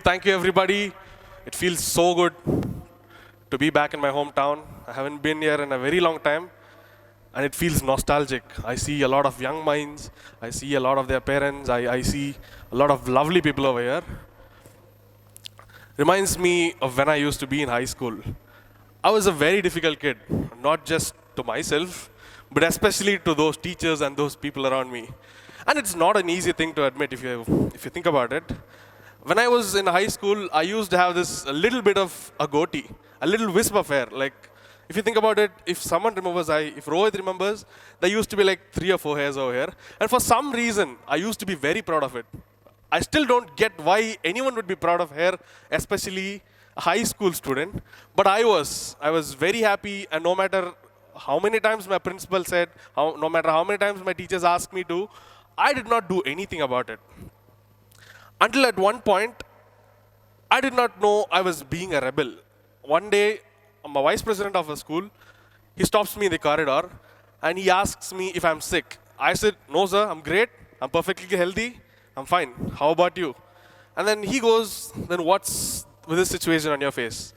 Thank you, everybody. It feels so good to be back in my hometown. I haven't been here in a very long time, and it feels nostalgic. I see a lot of young minds. I see a lot of their parents. I see a lot of lovely people over here. Reminds me of when I used to be in high school. I was a very difficult kid, not just to myself, but especially to those teachers and those people around me. And it's not an easy thing to admit if you think about it. When I was in high school, I used to have this a little bit of a goatee, a little wisp of hair. Like, if you think about it, if someone remembers, if Rohit remembers, there used to be like 3 or 4 hairs over here. And for some reason, I used to be very proud of it. I still don't get why anyone would be proud of hair, especially a high school student. But I was. I was very happy, and no matter how many times my principal said, no matter how many times my teachers asked me to, I did not do anything about it. Until at one point, I did not know I was being a rebel. One day, my vice president of a school, he stops me in the corridor and he asks me if I'm sick. I said, no sir, I'm great, I'm perfectly healthy, I'm fine. How about you? And then he goes, then what's with this situation on your face?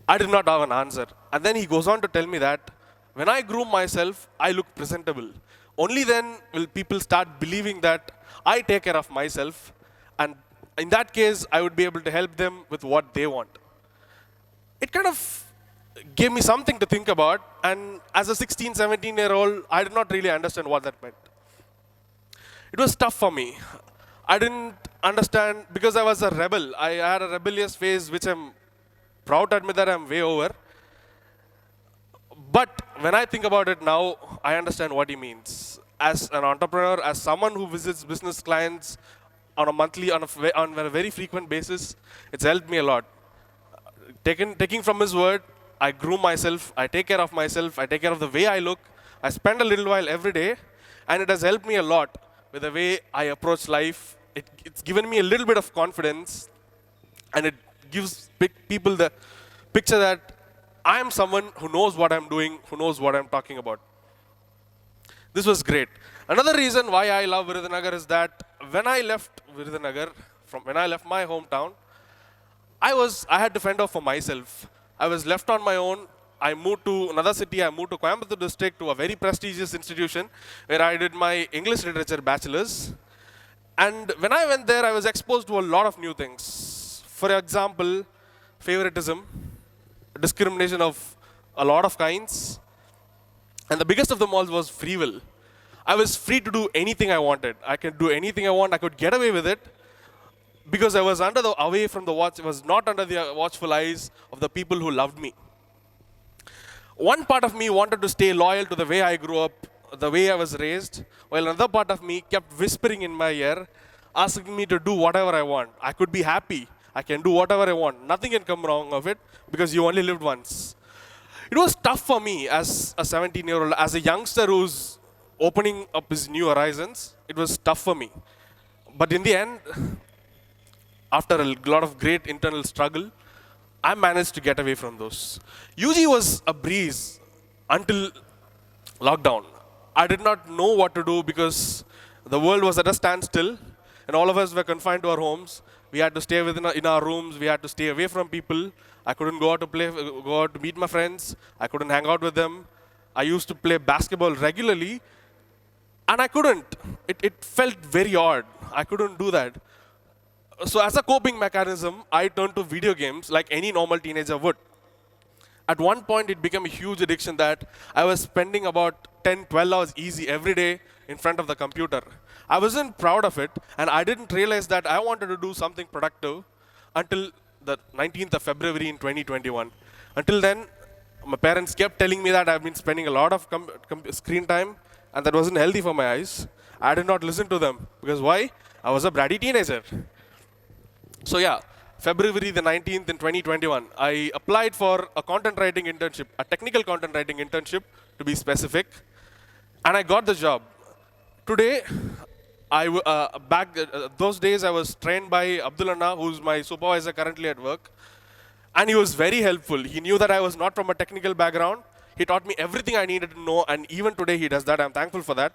I did not have an answer. And then he goes on to tell me that when I groom myself, I look presentable. Only then will people start believing that I take care of myself, and in that case, I would be able to help them with what they want. It kind of gave me something to think about, and as a 16, 17-year-old, I did not really understand what that meant. It was tough for me. I didn't understand because I was a rebel. I had a rebellious phase, which I'm proud to admit that I'm way over. But when I think about it now, I understand what he means. As an entrepreneur, as someone who visits business clients on a monthly, on a very frequent basis, it's helped me a lot. Taking from his word, I groom myself, I take care of myself, I take care of the way I look. I spend a little while every day, and it has helped me a lot with the way I approach life. It's given me a little bit of confidence, and it gives people the picture that I am someone who knows what I'm doing, who knows what I'm talking about. This was great. Another reason why I love Virudhunagar is that when I left Virudhunagar, when I left my hometown, I had to fend off for myself. I was left on my own. I moved to another city. I moved to Coimbatore district to a very prestigious institution where I did my English literature bachelor's. And when I went there, I was exposed to a lot of new things. For example, favoritism, discrimination of a lot of kinds. And the biggest of them all was free will. I was free to do anything I wanted. I could do anything I want. I could get away with it because I was away from the watch. I was not under the watchful eyes of the people who loved me. One part of me wanted to stay loyal to the way I grew up, the way I was raised, while another part of me kept whispering in my ear, asking me to do whatever I want. I could be happy. I can do whatever I want. Nothing can come wrong of it because you only lived once. It was tough for me as a 17-year-old, as a youngster who's opening up his new horizons. It was tough for me. But in the end, after a lot of great internal struggle, I managed to get away from those. UG was a breeze until lockdown. I did not know what to do because the world was at a standstill and all of us were confined to our homes. We had to stay in our rooms. We had to stay away from people. I couldn't go out to meet my friends. I couldn't hang out with them. I used to play basketball regularly, and I couldn't. It felt very odd. I couldn't do that. So as a coping mechanism, I turned to video games like any normal teenager would. At one point, it became a huge addiction that I was spending about 10, 12 hours easy every day in front of the computer. I wasn't proud of it, and I didn't realize that I wanted to do something productive until the 19th of February in 2021. Until then, my parents kept telling me that I've been spending a lot of screen time, and that wasn't healthy for my eyes. I did not listen to them, because why? I was a bratty teenager. So yeah, February the 19th in 2021, I applied for a content writing internship, a technical content writing internship to be specific, and I got the job. Today, those days I was trained by Abdul Anna, who's my supervisor currently at work, and he was very helpful. He knew that I was not from a technical background. He taught me everything I needed to know, and even today he does that. I'm thankful for that.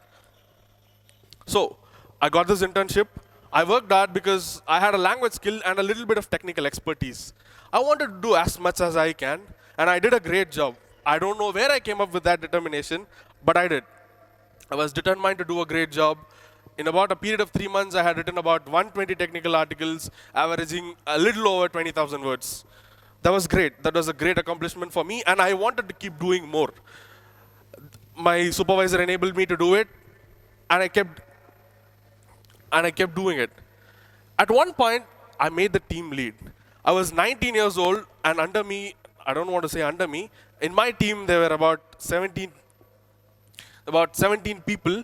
So, I got this internship. I worked hard because I had a language skill and a little bit of technical expertise. I wanted to do as much as I can, and I did a great job. I don't know where I came up with that determination, but I did. I was determined to do a great job. In about a period of 3 months, I had written about 120 technical articles, averaging a little over 20,000 words. That was great. That was a great accomplishment for me, and I wanted to keep doing more. My supervisor enabled me to do it, and I kept doing it. At one point, I made the team lead. I was 19 years old, and under me, I don't want to say under me, in my team there were about 17 people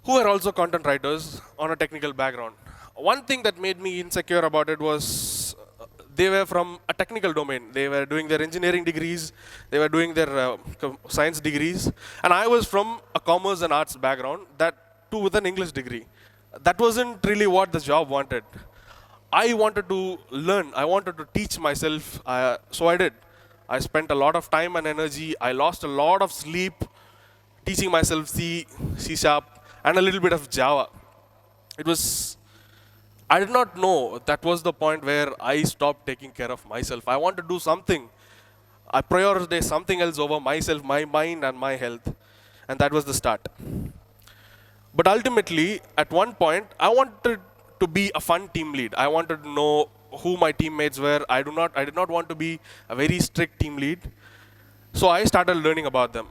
who were also content writers on a technical background. One thing that made me insecure about it was they were from a technical domain. They were doing their engineering degrees, they were doing their science degrees, and I was from a commerce and arts background, that too with an English degree. That wasn't really what the job wanted. I wanted to learn, I wanted to teach myself, so I did. I spent a lot of time and energy, I lost a lot of sleep teaching myself C, C sharp, and a little bit of Java. It was, I did not know that was the point where I stopped taking care of myself. I want to do something. I prioritize something else over myself, my mind, and my health. And that was the start. But ultimately, at one point, I wanted to be a fun team lead. I wanted to know who my teammates were. I did not want to be a very strict team lead. So I started learning about them.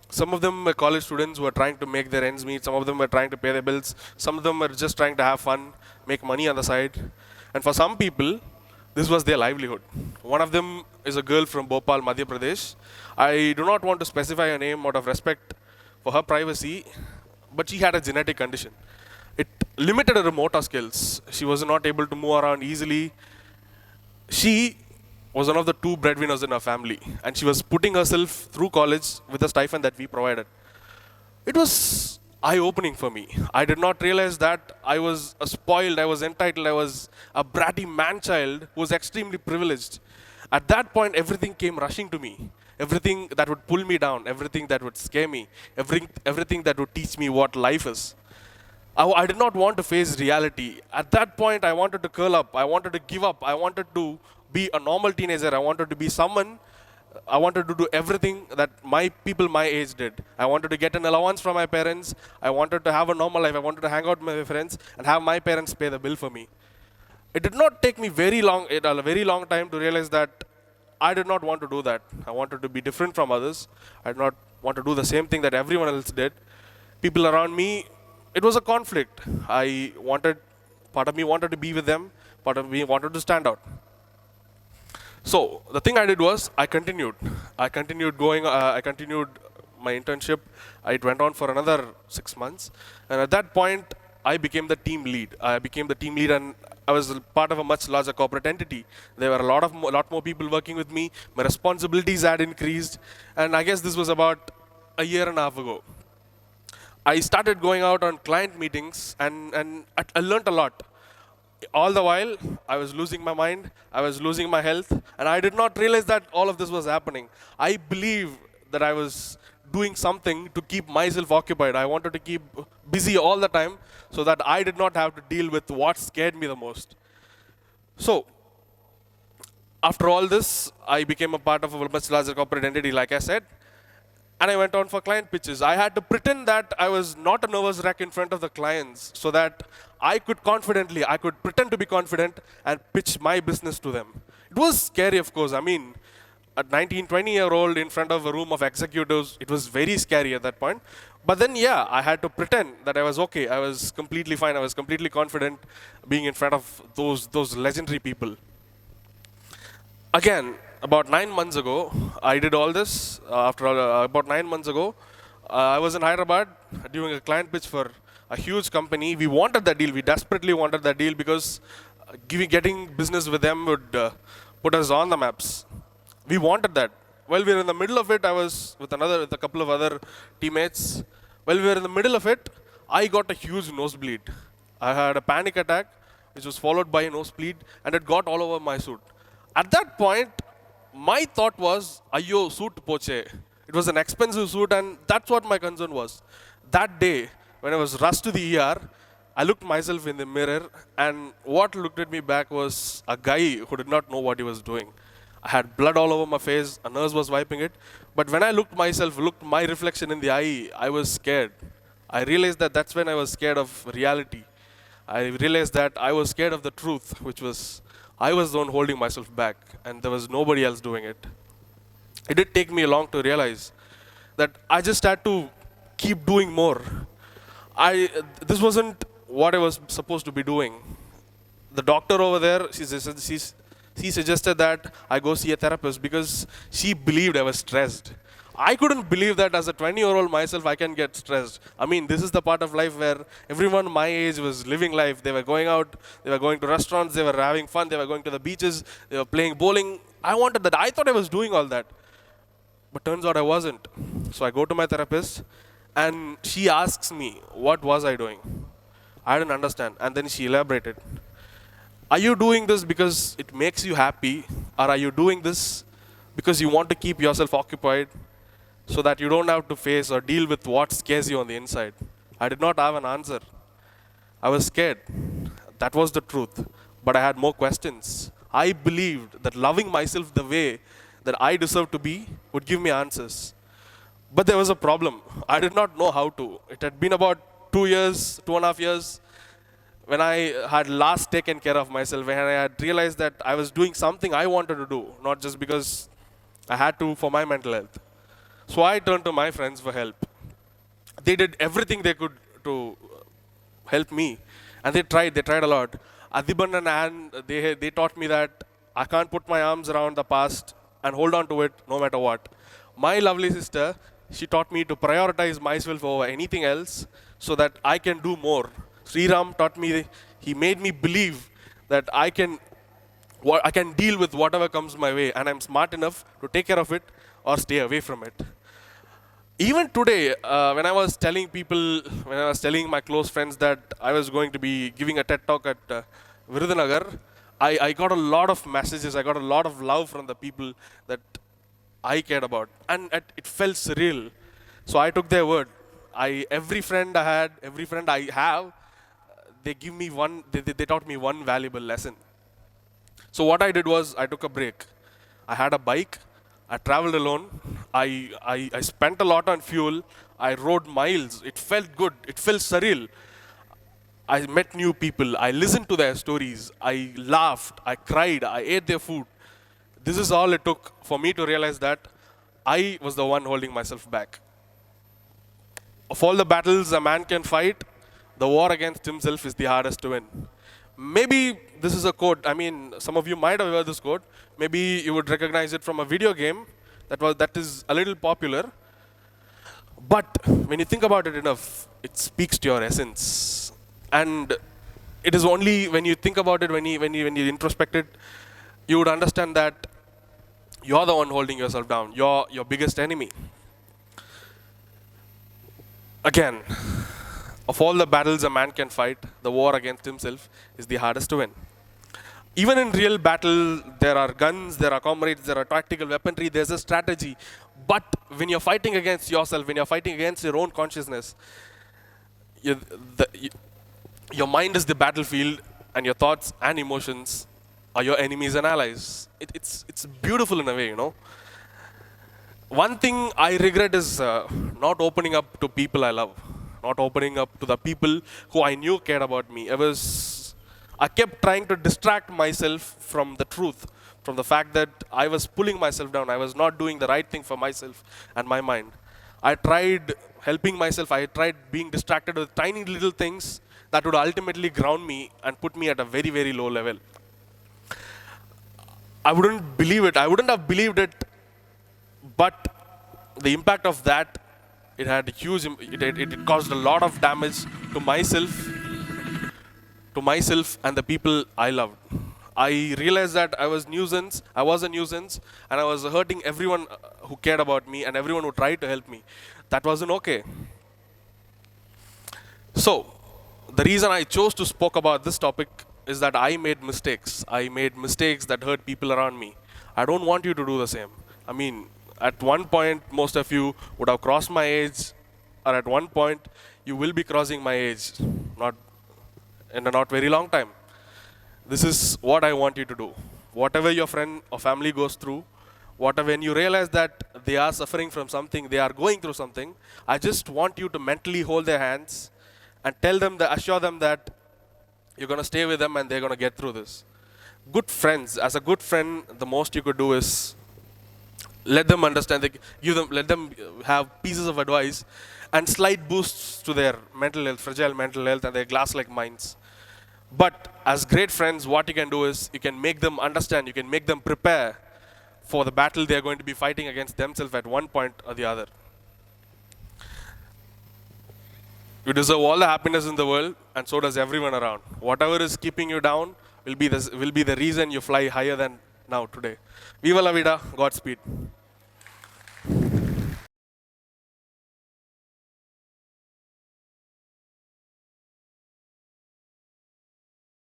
Some of them were college students who were trying to make their ends meet. Some of them were trying to pay their bills. Some of them were just trying to have fun, make money on the side. And for some people, this was their livelihood. One of them is a girl from Bhopal, Madhya Pradesh. I do not want to specify her name out of respect for her privacy, but she had a genetic condition. It limited her motor skills. She was not able to move around easily. She was one of the two breadwinners in her family, and she was putting herself through college with the stipend that we provided. It was eye-opening for me. I did not realize that I was spoiled, I was entitled, I was a bratty man-child who was extremely privileged. At that point, everything came rushing to me. Everything that would pull me down, everything that would scare me, everything that would teach me what life is. I did not want to face reality. At that point, I wanted to curl up. I wanted to give up. I wanted to be a normal teenager. I wanted to be someone. I wanted to do everything that my people my age did. I wanted to get an allowance from my parents. I wanted to have a normal life. I wanted to hang out with my friends and have my parents pay the bill for me. It did not take me a very long time to realize that I did not want to do that. I wanted to be different from others. I did not want to do the same thing that everyone else did. People around me, it was a conflict. Part of me wanted to be with them, part of me wanted to stand out. So the thing I did was I continued. I continued my internship. It went on for another 6 months. And at that point, I became the team lead. And I was part of a much larger corporate entity. There were a lot more people working with me. My responsibilities had increased. And I guess this was about a year and a half ago. I started going out on client meetings and I learned a lot. All the while, I was losing my mind, I was losing my health, and I did not realize that all of this was happening. I believe that I was doing something to keep myself occupied. I wanted to keep busy all the time so that I did not have to deal with what scared me the most. So, after all this, I became a part of a much larger corporate entity, like I said. And I went on for client pitches. I had to pretend that I was not a nervous wreck in front of the clients so that I could pretend to be confident and pitch my business to them. It was scary, of course. I mean, a 19, 20-year-old in front of a room of executives, it was very scary at that point. But then, yeah, I had to pretend that I was okay. I was completely fine. I was completely confident being in front of those legendary people. Again, about 9 months ago, I did all this. About 9 months ago, I was in Hyderabad doing a client pitch for a huge company. We wanted that deal. We desperately wanted that deal because getting business with them would put us on the maps. We wanted that. While we were in the middle of it, I was with a couple of other teammates. While we were in the middle of it, I got a huge nosebleed. I had a panic attack, which was followed by a nosebleed, and it got all over my suit. At that point, my thought was, ayyo, suit poche. It was an expensive suit, and that's what my concern was. That day, when I was rushed to the ER, I looked myself in the mirror, and what looked at me back was a guy who did not know what he was doing. I had blood all over my face, a nurse was wiping it. But when I looked my reflection in the eye, I was scared. I realized that that's when I was scared of reality. I realized that I was scared of the truth, which was I was the one holding myself back, and there was nobody else doing it. It did take me long to realize that I just had to keep doing more. This wasn't what I was supposed to be doing. The doctor over there, she suggested that I go see a therapist because she believed I was stressed. I couldn't believe that as a 20-year-old myself, I can get stressed. I mean, this is the part of life where everyone my age was living life. They were going out, they were going to restaurants, they were having fun, they were going to the beaches, they were playing bowling. I wanted that. I thought I was doing all that. But turns out I wasn't. So I go to my therapist, and she asks me, what was I doing? I didn't understand. And then she elaborated. Are you doing this because it makes you happy? Or are you doing this because you want to keep yourself occupied so that you don't have to face or deal with what scares you on the inside? I did not have an answer. I was scared. That was the truth. But I had more questions. I believed that loving myself the way that I deserve to be would give me answers. But there was a problem. I did not know how to. It had been about 2 years, 2.5 years, when I had last taken care of myself, when I had realized that I was doing something I wanted to do, not just because I had to for my mental health. So I turned to my friends for help. They did everything they could to help me, and they tried a lot. Adiban and Anne, they taught me that I can't put my arms around the past and hold on to it no matter what. My lovely sister, she taught me to prioritize myself over anything else so that I can do more. Sri Ram taught me, he made me believe that I can deal with whatever comes my way, and I'm smart enough to take care of it or stay away from it. Even today, when I was telling my close friends that I was going to be giving a TED talk at Virudhunagar, I got a lot of messages, I got a lot of love from the people that I cared about. And it felt surreal. So I took their word. Every friend I have, they taught me one valuable lesson. So what I did was I took a break. I had a bike. I traveled alone. I spent a lot on fuel. I rode miles. It felt good. It felt surreal. I met new people. I listened to their stories. I laughed. I cried. I ate their food. This is all it took for me to realize that I was the one holding myself back. Of all the battles a man can fight, the war against himself is the hardest to win. Maybe this is a quote. I mean, some of you might have heard this quote. Maybe you would recognize it from a video game that is a little popular. But when you think about it enough, it speaks to your essence. And it is only when you think about it, when you introspect it, you would understand that you're the one holding yourself down. You're your biggest enemy. Again, of all the battles a man can fight, the war against himself is the hardest to win. Even in real battle, there are guns, there are comrades, there are tactical weaponry, there's a strategy. But when you're fighting against yourself, when you're fighting against your own consciousness, your mind is the battlefield, and your thoughts and emotions are your enemies and allies. It's beautiful in a way, you know. One thing I regret is not opening up to people I love, not opening up to the people who I knew cared about me. I kept trying to distract myself from the truth, from the fact that I was pulling myself down. I was not doing the right thing for myself and my mind. I tried helping myself. I tried being distracted with tiny little things that would ultimately ground me and put me at a very, very low level. I wouldn't believe it. I wouldn't have believed it, but the impact of that, it had huge, it caused a lot of damage to myself and the people I loved. I realized that I was a nuisance, and I was hurting everyone who cared about me and everyone who tried to help me. That wasn't okay. So, the reason I chose to speak about this topic is that I made mistakes. I made mistakes that hurt people around me. I don't want you to do the same. I mean, at one point, most of you would have crossed my age, or at one point, you will be crossing my age. in a not very long time. This is what I want you to do. Whatever your friend or family goes through, whatever, when you realize that they are suffering from something, they are going through something, I just want you to mentally hold their hands and tell them, that, assure them that you're going to stay with them and they're going to get through this. Good friends, as a good friend, the most you could do is let them understand, let them have pieces of advice and slight boosts to their mental health, fragile mental health, and their glass-like minds. But as great friends, what you can do is you can make them understand, you can make them prepare for the battle they are going to be fighting against themselves at one point or the other. You deserve all the happiness in the world, and so does everyone around. Whatever is keeping you down will be the reason you fly higher than now today. Viva la vida, Godspeed.